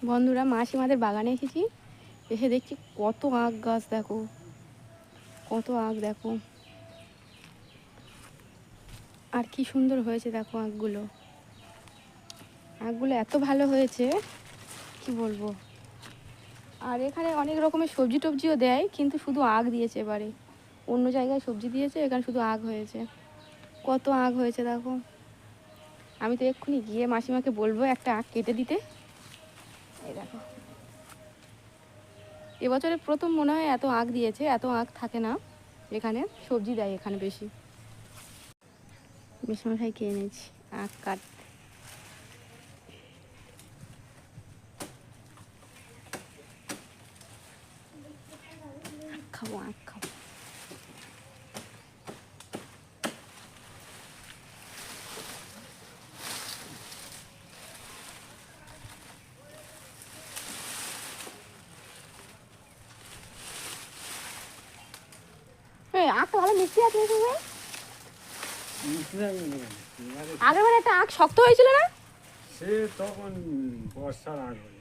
বন্ধুরা মাসিমাদের বাগানে এসেছি, এসে দেখছি কত আখ গাছ, দেখো কত আখ, দেখো আর কি সুন্দর হয়েছে দেখো আখগুলো। আখগুলো এত ভালো হয়েছে কি বলবো। আর এখানে অনেক রকমের সবজি টবজিও দেয়, কিন্তু শুধু আখ দিয়েছে এবারে। অন্য জায়গায় সবজি দিয়েছে, এখানে শুধু আখ হয়েছে। কত আখ হয়েছে দেখো। আমি তো এক্ষুনি গিয়ে মাসিমাকে বলবো একটা আখ কেটে দিতে। এই দেখো, এবছরে প্রথম মনে হয় এত আখ দিয়েছে। এত আখ থাকে না এখানে, সবজি দেয় এখানে বেশি। মেশামশাইকে এনেছি আখ কাট। আখ খাবো, আখ খাবো। আখটা ভালো মিষ্টি আছে। আগের বার একটা আখ শক্ত হয়েছিল না? সে তখন বর্ষার আগ হয়ে